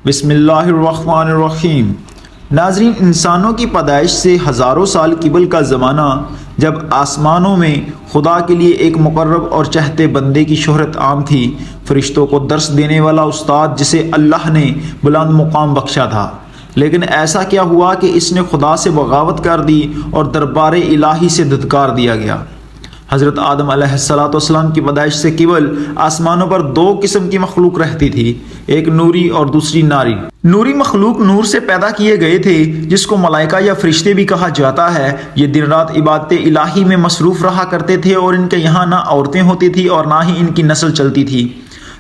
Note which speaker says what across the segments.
Speaker 1: بسم اللہ الرحمن الرحیم۔ ناظرین، انسانوں کی پیدائش سے ہزاروں سال قبل کا زمانہ جب آسمانوں میں خدا کے لیے ایک مقرب اور چہتے بندے کی شہرت عام تھی، فرشتوں کو درس دینے والا استاد جسے اللہ نے بلند مقام بخشا تھا، لیکن ایسا کیا ہوا کہ اس نے خدا سے بغاوت کر دی اور دربار الہی سے دھتکار دیا گیا۔ حضرت آدم علیہ السلام کی پیدائش سے قبل آسمانوں پر دو قسم کی مخلوق رہتی تھی، ایک نوری اور دوسری ناری۔ نوری مخلوق نور سے پیدا کیے گئے تھے، جس کو ملائکہ یا فرشتے بھی کہا جاتا ہے۔ یہ دن رات عبادت الہی میں مصروف رہا کرتے تھے اور ان کے یہاں نہ عورتیں ہوتی تھی اور نہ ہی ان کی نسل چلتی تھی۔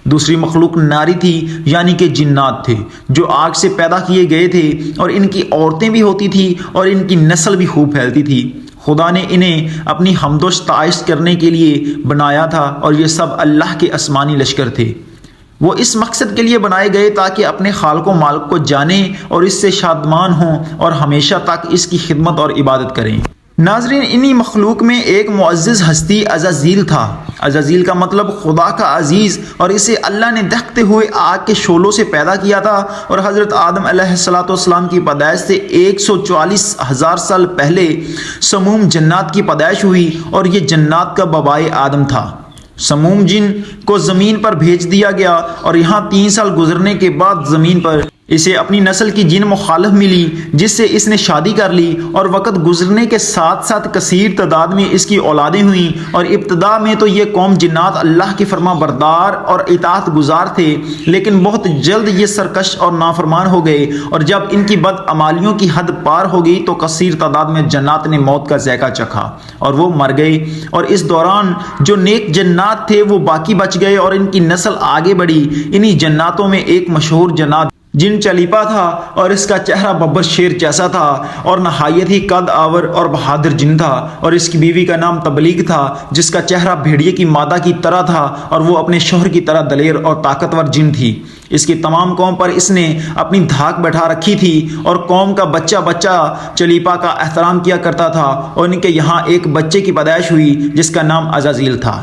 Speaker 1: دوسری مخلوق ناری تھی، یعنی کہ جنات تھے، جو آگ سے پیدا کیے گئے تھے اور ان کی عورتیں بھی ہوتی تھی اور ان کی نسل بھی خوب پھیلتی تھی۔ خدا نے انہیں اپنی حمد و ستائش کرنے کے لیے بنایا تھا اور یہ سب اللہ کے آسمانی لشکر تھے۔ وہ اس مقصد کے لیے بنائے گئے تاکہ اپنے خالق و مالک کو جانیں اور اس سے شادمان ہوں اور ہمیشہ تک اس کی خدمت اور عبادت کریں۔ ناظرین، انہی مخلوق میں ایک معزز ہستی عزازیل تھا۔ عزازیل کا مطلب خدا کا عزیز، اور اسے اللہ نے دہتے ہوئے آگ کے شعلوں سے پیدا کیا تھا، اور حضرت آدم علیہ السلام کی پیدائش سے 144,000 سال پہلے سموم جنات کی پیدائش ہوئی، اور یہ جنات کا بابائے آدم تھا۔ سموم جن کو زمین پر بھیج دیا گیا اور یہاں 3 سال گزرنے کے بعد زمین پر اسے اپنی نسل کی جن مخالف ملی، جس سے اس نے شادی کر لی، اور وقت گزرنے کے ساتھ ساتھ کثیر تعداد میں اس کی اولادیں ہوئیں۔ اور ابتدا میں تو یہ قوم جنات اللہ کی فرما بردار اور اطاعت گزار تھے، لیکن بہت جلد یہ سرکش اور نافرمان ہو گئے، اور جب ان کی بدعمالیوں کی حد پار ہو گئی تو کثیر تعداد میں جنات نے موت کا ذائقہ چکھا اور وہ مر گئے، اور اس دوران جو نیک جنات تھے وہ باقی بچ گئے اور ان کی نسل آگے بڑھی۔ انہی جناتوں میں ایک مشہور جنات جن چلیپا تھا، اور اس کا چہرہ ببر شیر جیسا تھا اور نہایت ہی قد آور اور بہادر جن تھا، اور اس کی بیوی کا نام تبلیغ تھا، جس کا چہرہ بھیڑیے کی مادہ کی طرح تھا اور وہ اپنے شوہر کی طرح دلیر اور طاقتور جن تھی۔ اس کی تمام قوم پر اس نے اپنی دھاک بیٹھا رکھی تھی، اور قوم کا بچہ بچہ چلیپا کا احترام کیا کرتا تھا، اور ان کے یہاں ایک بچے کی پیدائش ہوئی جس کا نام عزازیل تھا۔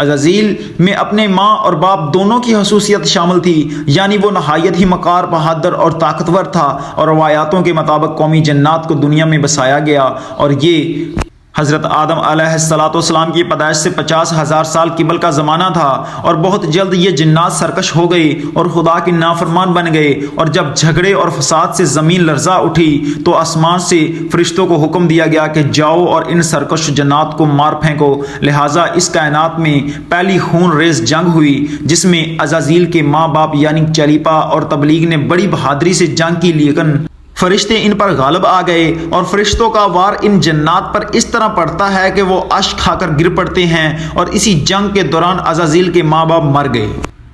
Speaker 1: عزازیل میں اپنے ماں اور باپ دونوں کی خصوصیت شامل تھی، یعنی وہ نہایت ہی مکار، بہادر اور طاقتور تھا، اور روایاتوں کے مطابق قومی جنات کو دنیا میں بسایا گیا، اور یہ حضرت آدم علیہ السلام کی پیدائش سے 50,000 سال قبل کا زمانہ تھا۔ اور بہت جلد یہ جنات سرکش ہو گئے اور خدا کے نافرمان بن گئے، اور جب جھگڑے اور فساد سے زمین لرزا اٹھی تو آسمان سے فرشتوں کو حکم دیا گیا کہ جاؤ اور ان سرکش جنات کو مار پھینکو۔ لہٰذا اس کائنات میں پہلی خون ریز جنگ ہوئی، جس میں عزازیل کے ماں باپ یعنی چلیپا اور تبلیغ نے بڑی بہادری سے جنگ کی، لیکن فرشتے ان پر غالب آ گئے، اور فرشتوں کا وار ان جنات پر اس طرح پڑتا ہے کہ وہ اشک کھا کر گر پڑتے ہیں، اور اسی جنگ کے دوران عزازیل کے ماں باپ مر گئے،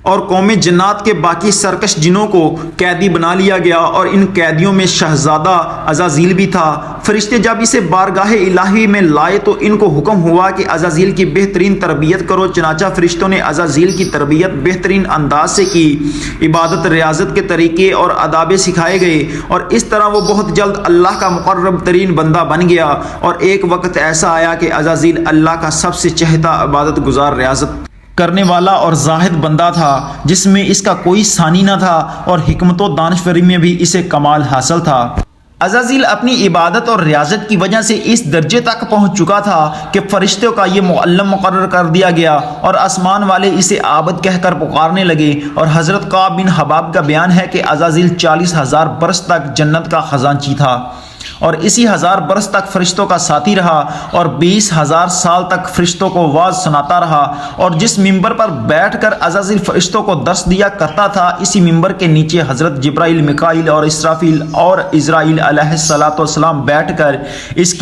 Speaker 1: اور قوم جنات کے باقی سرکش جنوں کو قیدی بنا لیا گیا، اور ان قیدیوں میں شہزادہ عزازیل بھی تھا۔ فرشتے جب اسے بارگاہ الہی میں لائے تو ان کو حکم ہوا کہ عزازیل کی بہترین تربیت کرو، چنانچہ فرشتوں نے عزازیل کی تربیت بہترین انداز سے کی، عبادت ریاضت کے طریقے اور آداب سکھائے گئے، اور اس طرح وہ بہت جلد اللہ کا مقرب ترین بندہ بن گیا۔ اور ایک وقت ایسا آیا کہ عزازیل اللہ کا سب سے چہتا عبادت گزار ریاضت کرنے والا اور زاہد بندہ تھا، جس میں اس کا کوئی ثانی نہ تھا، اور حکمت و دانشوری میں بھی اسے کمال حاصل تھا۔ عزازیل اپنی عبادت اور ریاضت کی وجہ سے اس درجے تک پہنچ چکا تھا کہ فرشتوں کا یہ معلم مقرر کر دیا گیا، اور آسمان والے اسے عابد کہہ کر پکارنے لگے۔ اور حضرت کعب بن حباب کا بیان ہے کہ عزازیل 40,000 برس تک جنت کا خزانچی تھا، اور اسی 1000 برس تک فرشتوں کا ساتھی رہا، اور 20,000 سال تک فرشتوں کو واز سناتا رہا۔ اور جس ممبر پر بیٹھ کر عزازیل فرشتوں کو درس دیا کرتا تھا، اسی ممبر کے نیچے حضرت جبرائیل، میکائیل اور اسرافیل اور عزرائیل علیہ السلام بیٹھ کر اس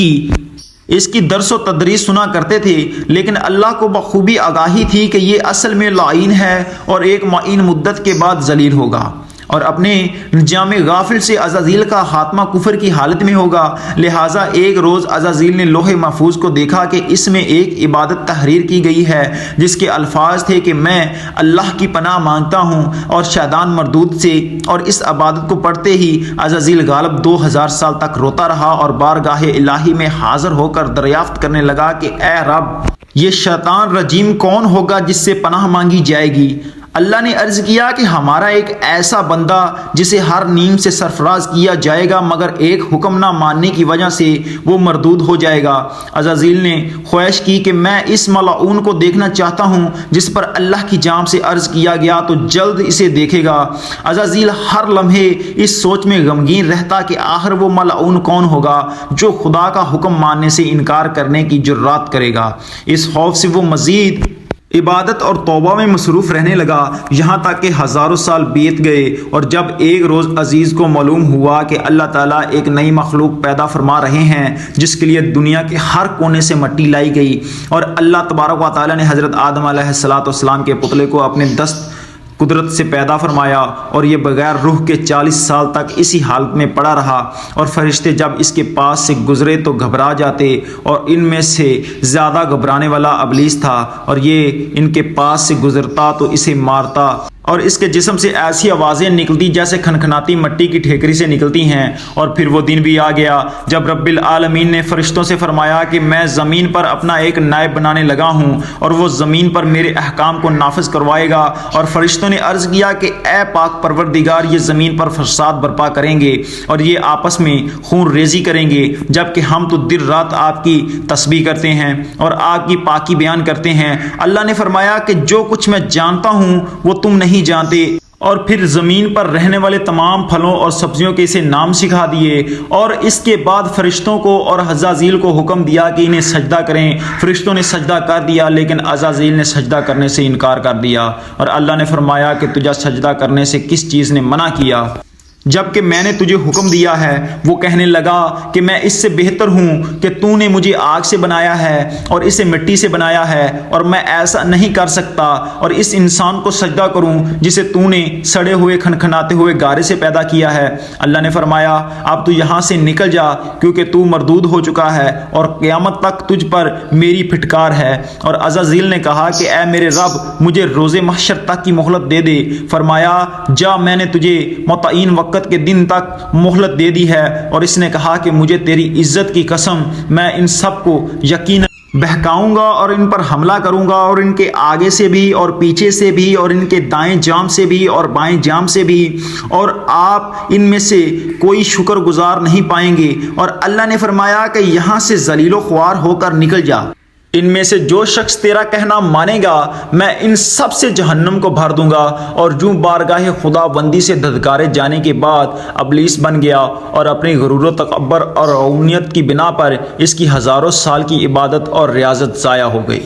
Speaker 1: کی درس و تدریس سنا کرتے تھے، لیکن اللہ کو بخوبی آگاہی تھی کہ یہ اصل میں لعین ہے اور ایک معین مدت کے بعد ذلیل ہوگا، اور اپنے انجام غافل سے عزازیل کا خاتمہ کفر کی حالت میں ہوگا۔ لہٰذا ایک روز عزازیل نے لوح محفوظ کو دیکھا کہ اس میں ایک عبادت تحریر کی گئی ہے، جس کے الفاظ تھے کہ میں اللہ کی پناہ مانگتا ہوں اور شیطان مردود سے، اور اس عبادت کو پڑھتے ہی عزازیل غالب 2000 سال تک روتا رہا اور بارگاہ الہی میں حاضر ہو کر دریافت کرنے لگا کہ اے رب، یہ شیطان رجیم کون ہوگا جس سے پناہ مانگی جائے گی؟ اللہ نے عرض کیا کہ ہمارا ایک ایسا بندہ جسے ہر نیم سے سرفراز کیا جائے گا مگر ایک حکم نہ ماننے کی وجہ سے وہ مردود ہو جائے گا۔ عزازیل نے خواہش کی کہ میں اس ملعون کو دیکھنا چاہتا ہوں، جس پر اللہ کی جانب سے عرض کیا گیا تو جلد اسے دیکھے گا۔ عزازیل ہر لمحے اس سوچ میں غمگین رہتا کہ آخر وہ ملعون کون ہوگا جو خدا کا حکم ماننے سے انکار کرنے کی جرات کرے گا۔ اس خوف سے وہ مزید عبادت اور توبہ میں مصروف رہنے لگا، یہاں تک کہ ہزاروں سال بیت گئے، اور جب ایک روز عزیز کو معلوم ہوا کہ اللہ تعالیٰ ایک نئی مخلوق پیدا فرما رہے ہیں جس کے لیے دنیا کے ہر کونے سے مٹی لائی گئی، اور اللہ تبارک و تعالیٰ نے حضرت آدم علیہ السلام کے پتلے کو اپنے دست قدرت سے پیدا فرمایا، اور یہ بغیر روح کے 40 سال تک اسی حالت میں پڑا رہا، اور فرشتے جب اس کے پاس سے گزرے تو گھبرا جاتے، اور ان میں سے زیادہ گھبرانے والا ابلیس تھا، اور یہ ان کے پاس سے گزرتا تو اسے مارتا، اور اس کے جسم سے ایسی آوازیں نکلتی جیسے کھنکھناتی مٹی کی ٹھیکری سے نکلتی ہیں۔ اور پھر وہ دن بھی آ گیا جب رب العالمین نے فرشتوں سے فرمایا کہ میں زمین پر اپنا ایک نائب بنانے لگا ہوں، اور وہ زمین پر میرے احکام کو نافذ کروائے گا۔ اور فرشتوں نے عرض کیا کہ اے پاک پروردگار، یہ زمین پر فساد برپا کریں گے اور یہ آپس میں خون ریزی کریں گے، جبکہ ہم تو دن رات آپ کی تسبیح کرتے ہیں اور آپ کی پاکی بیان کرتے ہیں۔ اللہ نے فرمایا کہ جو کچھ میں جانتا ہوں وہ تم نہیں جانتے، اور پھر زمین پر رہنے والے تمام پھلوں اور سبزیوں کے اسے نام سکھا دیے، اور اس کے بعد فرشتوں کو اور عزازیل کو حکم دیا کہ انہیں سجدہ کریں۔ فرشتوں نے سجدہ کر دیا، لیکن عزازیل نے سجدہ کرنے سے انکار کر دیا، اور اللہ نے فرمایا کہ تجھے سجدہ کرنے سے کس چیز نے منع کیا جبکہ میں نے تجھے حکم دیا ہے؟ وہ کہنے لگا کہ میں اس سے بہتر ہوں کہ تو نے مجھے آگ سے بنایا ہے اور اسے مٹی سے بنایا ہے، اور میں ایسا نہیں کر سکتا اور اس انسان کو سجدہ کروں جسے تو نے سڑے ہوئے کھنکھناتے ہوئے گارے سے پیدا کیا ہے۔ اللہ نے فرمایا اب تو یہاں سے نکل جا، کیونکہ تو مردود ہو چکا ہے اور قیامت تک تجھ پر میری پھٹکار ہے۔ اور عزازیل نے کہا کہ اے میرے رب، مجھے روز محشر تک کی مہلت دے دے۔ فرمایا جا، میں نے تجھے متعین وقت کے دن تک مہلت دے دی ہے۔ اور اس نے کہا کہ مجھے تیری عزت کی قسم، میں ان سب کو یقیناً بہکاؤں گا اور ان پر حملہ کروں گا، اور ان کے آگے سے بھی اور پیچھے سے بھی اور ان کے دائیں جانب سے بھی اور بائیں جانب سے بھی، اور آپ ان میں سے کوئی شکر گزار نہیں پائیں گے۔ اور اللہ نے فرمایا کہ یہاں سے ذلیل و خوار ہو کر نکل جا، ان میں سے جو شخص تیرا کہنا مانے گا میں ان سب سے جہنم کو بھر دوں گا۔ اور جو بارگاہ خدا بندی سے دھتکارے جانے کے بعد ابلیس بن گیا اور اپنی غرور و تکبر اور اونیت کی بنا پر اس کی ہزاروں سال کی عبادت اور ریاضت ضائع ہو گئی۔